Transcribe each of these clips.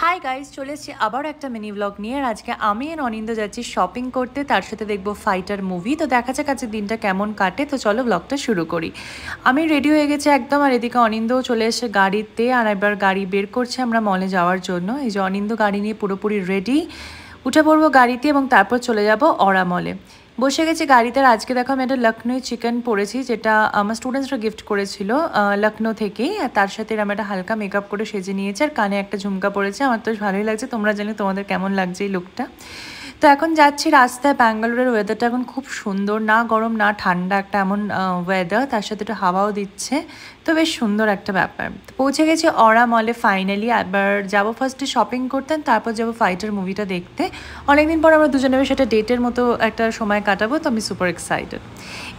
Hi guys, চলে এসেছি আবার একটা মিনি ব্লগ নিয়ে। আর আজকে আমি আর অনিন্দ যাচ্ছি শপিং করতে, তার সাথে দেখবো ফাইটার মুভি। তো দেখা যাক আজকে দিনটা কেমন কাটে। তো চলো ব্লগটা শুরু করি। আমি রেডি হয়ে গেছি একদম, আর এদিকে অনিন্দও চলে এসে গাড়িতে, আর এবার গাড়ি বের করছে আমরা মলে যাওয়ার জন্য। এই যে অনিন্দ গাড়ি নিয়ে পুরোপুরি রেডি, উঠে পড়বো গাড়িতে এবং তারপর চলে যাব অরা মলে। বসে গেছি গাড়িতে। আর আজকে দেখো আমি একটা লখনৌ চিকেন পরেছি, যেটা আমার স্টুডেন্টসরা গিফট করেছিল লখনৌ থেকেই। আর তার সাথে আমি একটা হালকা মেকআপ করে সেজে নিয়েছি, আর কানে একটা ঝুমকা পরেছি। আমার তো ভালোই লাগছে, তোমরা জানি তোমাদের কেমন লাগছে এই লুকটা। তো এখন যাচ্ছি রাস্তায়। ব্যাঙ্গালোরের ওয়েদারটা এখন খুব সুন্দর, না গরম না ঠান্ডা, একটা এমন ওয়েদার, তার সাথে একটু হাওয়াও দিচ্ছে। তো বেশ সুন্দর একটা ব্যাপার। পৌঁছে গেছি অরা মলে ফাইনালি। এবার যাবো ফার্স্টে শপিং করতে, তারপর যাবো ফাইটার মুভিটা দেখতে। অনেকদিন পর আমরা দুজনে বেশ একটা ডেটের মতো একটা সময় কাটাবো, তো আমি সুপার এক্সাইটেড।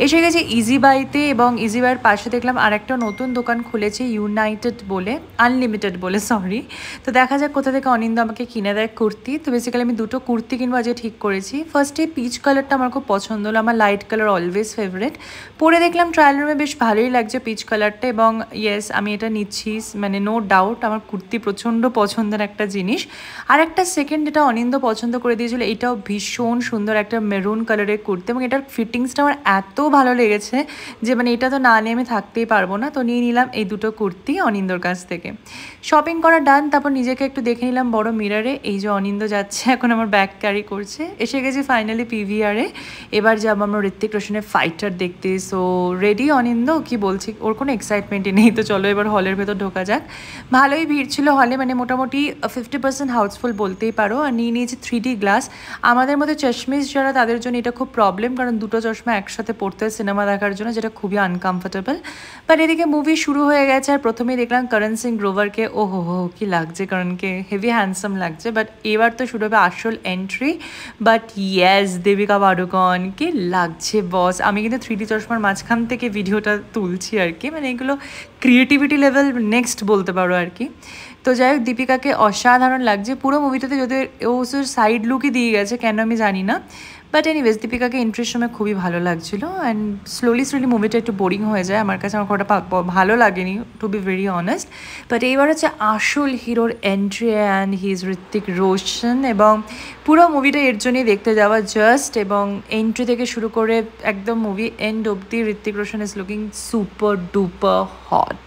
এসে গেছি ইজি বাইতে, এবং ইজি বাইয়ের পাশে দেখলাম আর একটা নতুন দোকান খুলেছে, ইউনাইটেড বলে, আনলিমিটেড বলে সরি। তো দেখা যাক কোথা থেকে অনিন্দ আমাকে কিনে দেয় কুর্তি। তো বেসিক্যালি আমি দুটো কুর্তি কিনবো আজকে ঠিক করেছি। ফার্স্টে পিচ কালারটা আমার খুব পছন্দ হলো, আমার লাইট কালার অলওয়েজ ফেভারিট। পরে দেখলাম ট্রায়াল রুমে বেশ ভালোই লাগছে পিচ কালারটা, এবং ইয়েস আমি এটা নিচ্ছি, মানে নো ডাউট আমার কুর্তি প্রচণ্ড পছন্দের একটা জিনিস। আর একটা সেকেন্ড যেটা অনিন্দ পছন্দ করে দিয়েছিল, এটাও ভীষণ সুন্দর একটা মেরুন কালারের কুর্তি, এবং এটার ফিটিংসটা আমার এত ভালো লেগেছে যে মানে এটা তো না নিয়ে আমি থাকতেই পারবো না। তো নিয়ে নিলাম এই দুটো কুর্তি অনিন্দর কাছ থেকে। শপিং করা ডান, তারপর নিজেকে একটু দেখে নিলাম বড় মিরারে। এই যে অনিন্দ যাচ্ছে এখন আমার ব্যাগ ক্যারি করছে। এসে গেছি ফাইনালি পিভিআরে। এবার যাবো আমরা ঋত্বিক রোশনের ফাইটার দেখতে। সো রেডি অনিন্দ, কি বলছি, ওর কোনো এক্সাইটমেন্টই নেই। তো চলো এবার হলের ভেতর ঢোকা যাক। ভালোই ভিড় ছিল হলে, মানে মোটামুটি 50% হাউসফুল বলতেই পারো। আর নিয়ে নিয়েছি 3D গ্লাস। আমাদের মধ্যে চশমিস যারা, তাদের জন্য এটা খুব প্রবলেম, কারণ দুটো চশমা একসাথে পড়তে হয় সিনেমা দেখার জন্য, যেটা খুবই আনকমফোর্টেবল। বাট এদিকে মুভি শুরু হয়ে গেছে, আর প্রথমেই দেখলাম করণ সিং গ্রোভারকে। ও হো কি লাগছে করণকে, হেভি হ্যান্ডসাম লাগছে। বাট এবার তো শুরু হবে আসল entry. But yes, Deepika Padukone, কি লাগছে বস। আমি কিন্তু 3D চশমার মাঝখান থেকে ভিডিওটা তুলছি আর কি, মানে এগুলো ক্রিয়েটিভিটি লেভেল নেক্সট বলতে পারো আর কি। তো যাই হোক, দীপিকাকে অসাধারণ লাগছে পুরো মুভিটাতে, যদি ও সাইড লুকই দিয়ে গেছে কেন আমি জানি না। বাট এনিওয়েজ দীপিকাকে এন্ট্রির সময় খুবই ভালো লাগছিলো। অ্যান্ড স্লোলি মুভিটা একটু বোরিং হয়ে যায় আমার কাছে, আমার খুব ভালো লাগেনি to be very honest. But এইবার হচ্ছে আসল হিরোর entry, and he is Hrithik Roshan, এবং পুরো মুভিটা এর জন্যই দেখতে যাওয়া জাস্ট। এবং এন্ট্রি থেকে শুরু করে একদম মুভি এন্ড অব্দি Hrithik Roshan is looking super duper hot.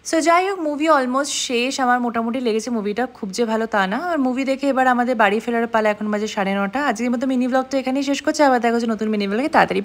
So যাই হোক, মুভি অলমোস্ট শেষ। আমার মোটামুটি লেগেছে মুভিটা, খুব যে ভালো তা না। আর মুভি দেখে এবার আমাদের বাড়ি ফেরার পালা, এখন বাজে 9:30। আজকের মতো মিনি ব্লগটা এখানেই শেষ করছি, আবার দেখা হচ্ছে নতুন মিনি ব্লগে তাড়াতাড়ি।